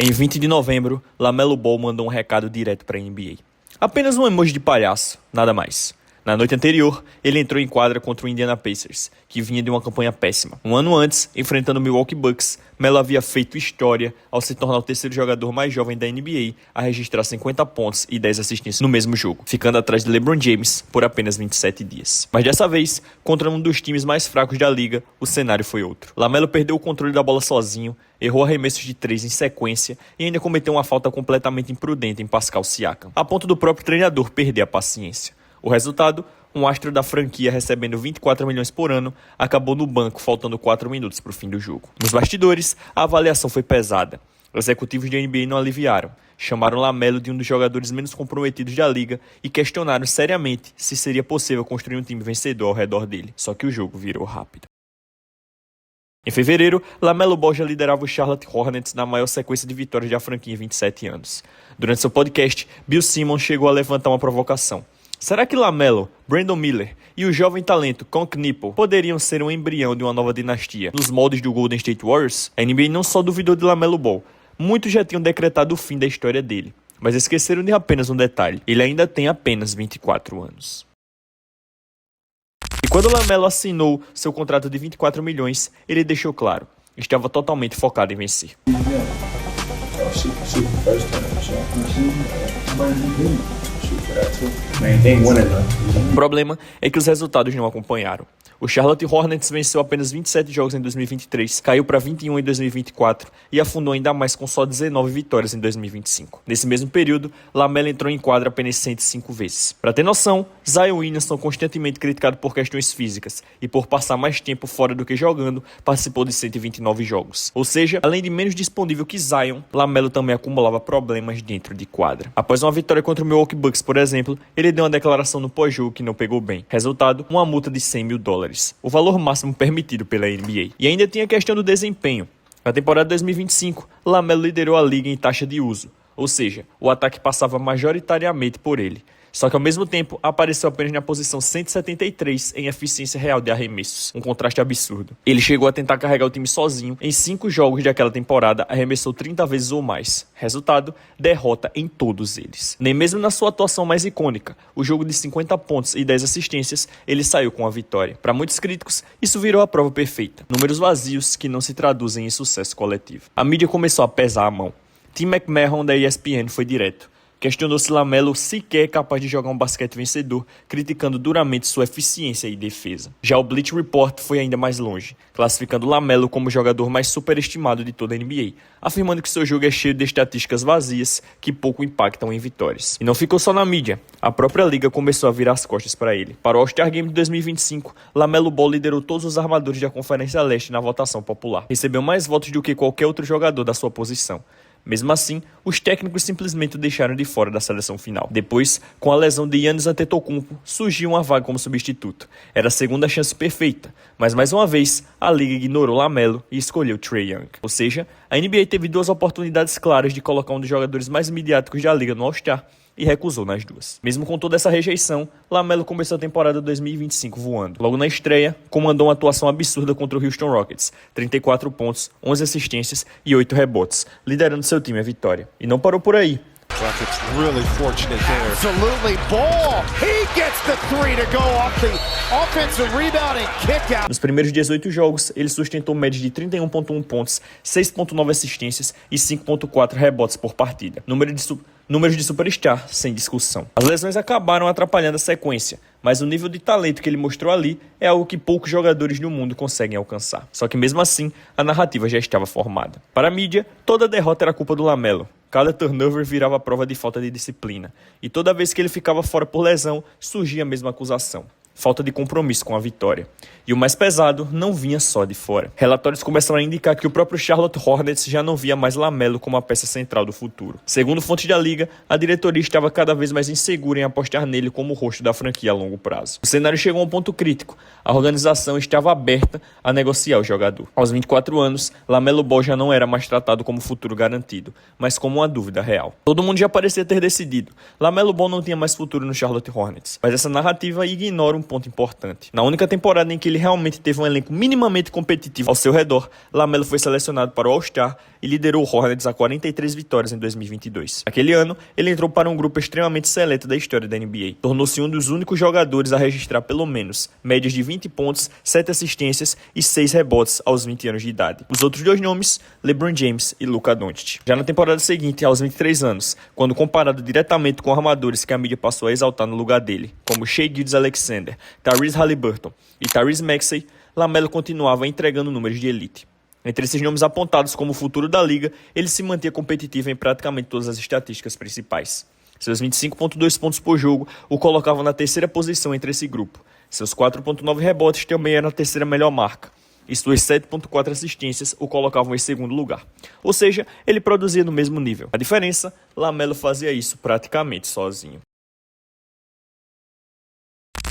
Em 20 de novembro, LaMelo Ball mandou um recado direto para a NBA. Apenas um emoji de palhaço, nada mais. Na noite anterior, ele entrou em quadra contra o Indiana Pacers, que vinha de uma campanha péssima. Um ano antes, enfrentando o Milwaukee Bucks, Melo havia feito história ao se tornar o terceiro jogador mais jovem da NBA a registrar 50 pontos e 10 assistências no mesmo jogo, ficando atrás de LeBron James por apenas 27 dias. Mas dessa vez, contra um dos times mais fracos da liga, o cenário foi outro. LaMelo perdeu o controle da bola sozinho, errou arremessos de 3 em sequência e ainda cometeu uma falta completamente imprudente em Pascal Siakam, a ponto do próprio treinador perder a paciência. O resultado, um astro da franquia recebendo 24 milhões por ano, acabou no banco faltando 4 minutos para o fim do jogo. Nos bastidores, a avaliação foi pesada. Executivos da NBA não aliviaram, chamaram LaMelo de um dos jogadores menos comprometidos da liga e questionaram seriamente se seria possível construir um time vencedor ao redor dele. Só que o jogo virou rápido. Em fevereiro, LaMelo Ball já liderava o Charlotte Hornets na maior sequência de vitórias da franquia em 27 anos. Durante seu podcast, Bill Simmons chegou a levantar uma provocação. Será que LaMelo, Brandon Miller e o jovem talento Con Knippel poderiam ser um embrião de uma nova dinastia, nos moldes do Golden State Warriors? A NBA não só duvidou de LaMelo Ball, muitos já tinham decretado o fim da história dele, mas esqueceram de apenas um detalhe: ele ainda tem apenas 24 anos. E quando LaMelo assinou seu contrato de 24 milhões, ele deixou claro, estava totalmente focado em vencer. O problema é que os resultados não acompanharam. O Charlotte Hornets venceu apenas 27 jogos em 2023, caiu para 21 em 2024 e afundou ainda mais com só 19 vitórias em 2025. Nesse mesmo período, LaMelo entrou em quadra apenas 105 vezes. Para ter noção, Zion Williamson, constantemente criticado por questões físicas e por passar mais tempo fora do que jogando, participou de 129 jogos. Ou seja, além de menos disponível que Zion, LaMelo também acumulava problemas dentro de quadra. Após uma vitória contra o Milwaukee Bucks, por exemplo, ele deu uma declaração no pós-jogo que não pegou bem. Resultado, uma multa de $100 mil. O valor máximo permitido pela NBA. E ainda tinha a questão do desempenho. Na temporada 2025, LaMelo liderou a liga em taxa de uso, ou seja, o ataque passava majoritariamente por ele. Só que ao mesmo tempo apareceu apenas na posição 173 em eficiência real de arremessos, um contraste absurdo. Ele chegou a tentar carregar o time sozinho, em 5 jogos daquela temporada arremessou 30 vezes ou mais. Resultado, derrota em todos eles. Nem mesmo na sua atuação mais icônica, o jogo de 50 pontos e 10 assistências, ele saiu com a vitória. Para muitos críticos, isso virou a prova perfeita. Números vazios que não se traduzem em sucesso coletivo. A mídia começou a pesar a mão. Tim McMahon da ESPN foi direto. Questionou se LaMelo sequer é capaz de jogar um basquete vencedor, criticando duramente sua eficiência e defesa. Já o Bleacher Report foi ainda mais longe, classificando LaMelo como o jogador mais superestimado de toda a NBA, afirmando que seu jogo é cheio de estatísticas vazias que pouco impactam em vitórias. E não ficou só na mídia, a própria liga começou a virar as costas para ele. Para o All-Star Game de 2025, LaMelo Ball liderou todos os armadores da Conferência Leste na votação popular. Recebeu mais votos do que qualquer outro jogador da sua posição. Mesmo assim, os técnicos simplesmente o deixaram de fora da seleção final. Depois, com a lesão de Giannis Antetokounmpo, surgiu uma vaga como substituto. Era a segunda chance perfeita, mas mais uma vez, a liga ignorou LaMelo e escolheu Trae Young. Ou seja, a NBA teve 2 oportunidades claras de colocar um dos jogadores mais midiáticos da liga no All-Star e recusou nas 2. Mesmo com toda essa rejeição, LaMelo começou a temporada 2025 voando. Logo na estreia, comandou uma atuação absurda contra o Houston Rockets, 34 pontos, 11 assistências e 8 rebotes, liderando seu time à vitória. E não parou por aí. Rockets really fortunate there. Absolutely. Ball. He gets the 3 to go off the offensive rebound and kick out. Nos primeiros 18 jogos, ele sustentou média de 31,1 pontos, 6,9 assistências e 5,4 rebotes por partida. Números de superstar, sem discussão. As lesões acabaram atrapalhando a sequência, mas o nível de talento que ele mostrou ali é algo que poucos jogadores no mundo conseguem alcançar. Só que mesmo assim, a narrativa já estava formada. Para a mídia, toda derrota era culpa do LaMelo. Cada turnover virava prova de falta de disciplina. E toda vez que ele ficava fora por lesão, surgia a mesma acusação: falta de compromisso com a vitória. E o mais pesado não vinha só de fora. Relatórios começaram a indicar que o próprio Charlotte Hornets já não via mais LaMelo como a peça central do futuro. Segundo fontes da liga, a diretoria estava cada vez mais insegura em apostar nele como o rosto da franquia a longo prazo. O cenário chegou a um ponto crítico. A organização estava aberta a negociar o jogador. Aos 24 anos, LaMelo Ball já não era mais tratado como futuro garantido, mas como uma dúvida real. Todo mundo já parecia ter decidido. LaMelo Ball não tinha mais futuro no Charlotte Hornets, mas essa narrativa ignora um ponto importante. Na única temporada em que ele realmente teve um elenco minimamente competitivo ao seu redor, LaMelo foi selecionado para o All-Star e liderou o Hornets a 43 vitórias em 2022. Naquele ano, ele entrou para um grupo extremamente seleto da história da NBA. Tornou-se um dos únicos jogadores a registrar pelo menos médias de 20 pontos, 7 assistências e 6 rebotes aos 20 anos de idade. Os outros dois nomes, LeBron James e Luka Doncic. Já na temporada seguinte, aos 23 anos, quando comparado diretamente com armadores que a mídia passou a exaltar no lugar dele, como Shai Gilgeous-Alexander, Tyrese Haliburton e Tyrese Maxey, LaMelo continuava entregando números de elite. Entre esses nomes apontados como o futuro da liga, ele se mantinha competitivo em praticamente todas as estatísticas principais. Seus 25,2 pontos por jogo o colocavam na terceira posição entre esse grupo. Seus 4,9 rebotes também eram a terceira melhor marca. E suas 7,4 assistências o colocavam em segundo lugar. Ou seja, ele produzia no mesmo nível. A diferença, LaMelo fazia isso praticamente sozinho.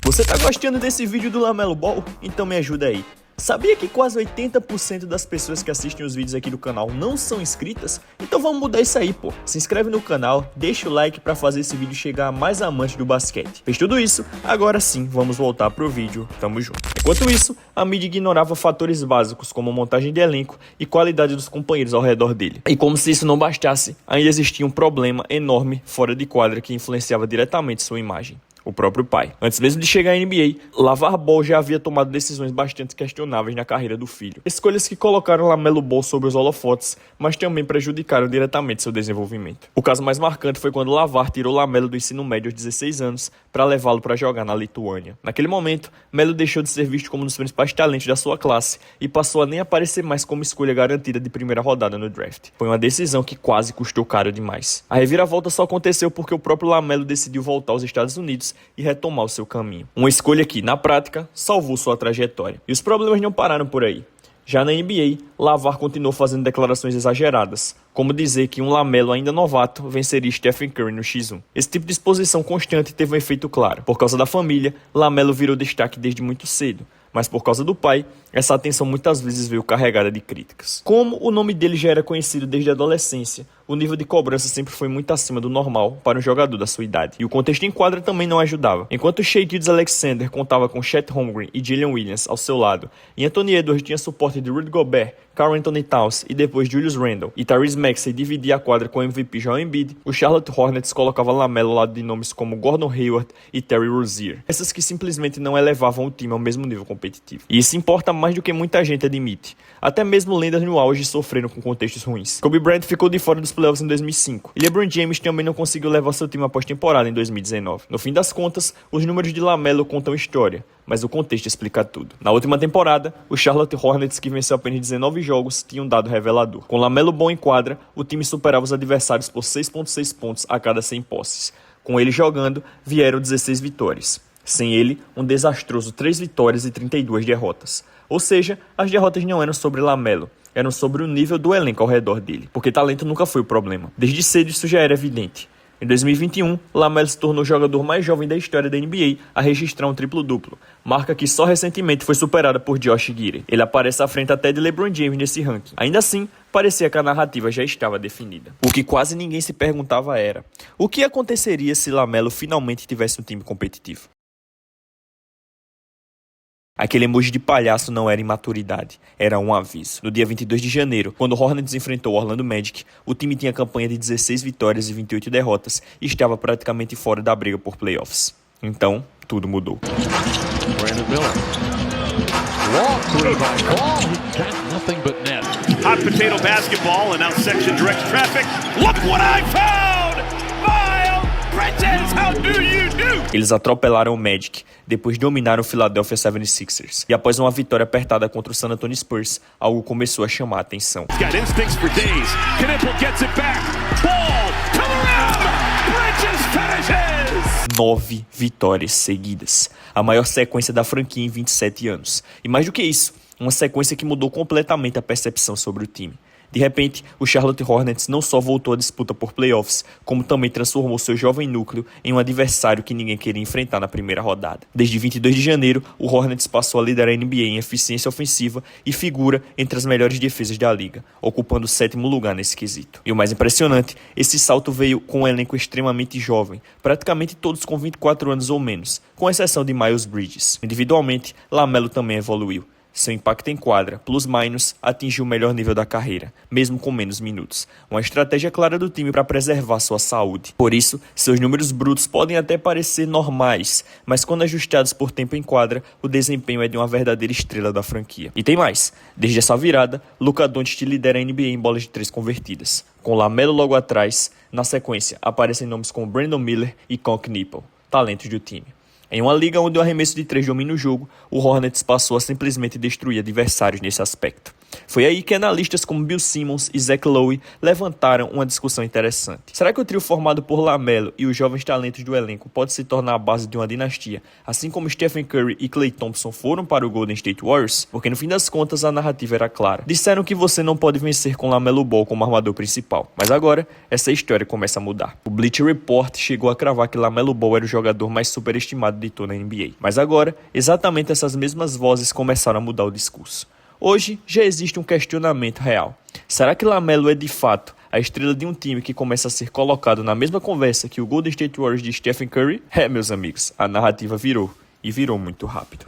Você tá gostando desse vídeo do LaMelo Ball? Então me ajuda aí. Sabia que quase 80% das pessoas que assistem os vídeos aqui do canal não são inscritas? Então vamos mudar isso aí, pô. Se inscreve no canal, deixa o like pra fazer esse vídeo chegar a mais amantes do basquete. Fez tudo isso? Agora sim, vamos voltar pro vídeo. Tamo junto. Enquanto isso, a mídia ignorava fatores básicos como montagem de elenco e qualidade dos companheiros ao redor dele. E como se isso não bastasse, ainda existia um problema enorme fora de quadra que influenciava diretamente sua imagem. O próprio pai. Antes mesmo de chegar à NBA, LaVar Ball já havia tomado decisões bastante questionáveis na carreira do filho. Escolhas que colocaram LaMelo Ball sobre os holofotes, mas também prejudicaram diretamente seu desenvolvimento. O caso mais marcante foi quando LaVar tirou LaMelo do ensino médio aos 16 anos para levá-lo para jogar na Lituânia. Naquele momento, Melo deixou de ser visto como um dos principais talentos da sua classe e passou a nem aparecer mais como escolha garantida de primeira rodada no draft. Foi uma decisão que quase custou caro demais. A reviravolta só aconteceu porque o próprio LaMelo decidiu voltar aos Estados Unidos e retomar o seu caminho. Uma escolha que, na prática, salvou sua trajetória. E os problemas não pararam por aí. Já na NBA, LaVar continuou fazendo declarações exageradas, como dizer que um LaMelo ainda novato venceria Stephen Curry no X1. Esse tipo de exposição constante teve um efeito claro. Por causa da família, LaMelo virou destaque desde muito cedo, mas por causa do pai, essa atenção muitas vezes veio carregada de críticas. Como o nome dele já era conhecido desde a adolescência, o nível de cobrança sempre foi muito acima do normal para um jogador da sua idade. E o contexto em quadra também não ajudava. Enquanto Shai Gilgeous-Alexander contava com Chet Holmgren e Jalen Williams ao seu lado, e Anthony Edwards tinha suporte de Rudy Gobert, Karl-Anthony Towns e depois Julius Randle, e Tyrese Maxey dividia a quadra com o MVP Joel Embiid, o Charlotte Hornets colocava LaMelo ao lado de nomes como Gordon Hayward e Terry Rozier. Essas que simplesmente não elevavam o time ao mesmo nível competitivo. E isso importa mais do que muita gente admite. Até mesmo lendas no auge sofreram com contextos ruins. Kobe Bryant ficou de fora dos playoffs em 2005, e LeBron James também não conseguiu levar seu time à pós-temporada em 2019. No fim das contas, os números de LaMelo contam história, mas o contexto explica tudo. Na última temporada, o Charlotte Hornets, que venceu apenas 19 jogos, tinha um dado revelador. Com LaMelo bom em quadra, o time superava os adversários por 6,6 pontos a cada 100 posses. Com ele jogando, vieram 16 vitórias. Sem ele, um desastroso 3 vitórias e 32 derrotas. Ou seja, as derrotas não eram sobre LaMelo, eram sobre o nível do elenco ao redor dele, porque talento nunca foi o problema. Desde cedo isso já era evidente. Em 2021, LaMelo se tornou o jogador mais jovem da história da NBA a registrar um triplo-duplo, marca que só recentemente foi superada por Josh Giddey. Ele aparece à frente até de LeBron James nesse ranking. Ainda assim, parecia que a narrativa já estava definida. O que quase ninguém se perguntava era: o que aconteceria se LaMelo finalmente tivesse um time competitivo? Aquele emoji de palhaço não era imaturidade, era um aviso. No dia 22 de janeiro, quando o Hornets enfrentou o Orlando Magic, o time tinha campanha de 16 vitórias e 28 derrotas e estava praticamente fora da briga por playoffs. Então, tudo mudou. Brandon Miller. Long three by Ball. He got nothing but net. Hot potato basketball and now section direct traffic. Look what I found! Miles Bridges, how do you do? Eles atropelaram o Magic, depois dominaram o Philadelphia 76ers. E após uma vitória apertada contra o San Antonio Spurs, algo começou a chamar a atenção. He's got instincts for days. Knipple gets it back. Ball to the rim. Bridges finishes. 9 vitórias seguidas. A maior sequência da franquia em 27 anos. E mais do que isso, uma sequência que mudou completamente a percepção sobre o time. De repente, o Charlotte Hornets não só voltou à disputa por playoffs, como também transformou seu jovem núcleo em um adversário que ninguém queria enfrentar na primeira rodada. Desde 22 de janeiro, o Hornets passou a liderar a NBA em eficiência ofensiva e figura entre as melhores defesas da liga, ocupando o 7º lugar nesse quesito. E o mais impressionante, esse salto veio com um elenco extremamente jovem, praticamente todos com 24 anos ou menos, com exceção de Miles Bridges. Individualmente, LaMelo também evoluiu. Seu impacto em quadra, plus-minus, atingiu o melhor nível da carreira, mesmo com menos minutos. Uma estratégia clara do time para preservar sua saúde. Por isso, seus números brutos podem até parecer normais, mas quando ajustados por tempo em quadra, o desempenho é de uma verdadeira estrela da franquia. E tem mais, desde essa virada, Luka Doncic lidera a NBA em bolas de 3 convertidas. Com LaMelo logo atrás, na sequência, aparecem nomes como Brandon Miller e Con Knippel, talentos do time. Em uma liga onde o arremesso de 3 domina o jogo, o Hornets passou a simplesmente destruir adversários nesse aspecto. Foi aí que analistas como Bill Simmons e Zach Lowe levantaram uma discussão interessante. Será que o trio formado por LaMelo e os jovens talentos do elenco pode se tornar a base de uma dinastia, assim como Stephen Curry e Klay Thompson foram para o Golden State Warriors? Porque no fim das contas a narrativa era clara. Disseram que você não pode vencer com LaMelo Ball como armador principal, mas agora essa história começa a mudar. O Bleacher Report chegou a cravar que LaMelo Ball era o jogador mais superestimado de toda a NBA. Mas agora, exatamente essas mesmas vozes começaram a mudar o discurso. Hoje, já existe um questionamento real. Será que LaMelo é de fato a estrela de um time que começa a ser colocado na mesma conversa que o Golden State Warriors de Stephen Curry? Meus amigos, a narrativa virou, e virou muito rápido.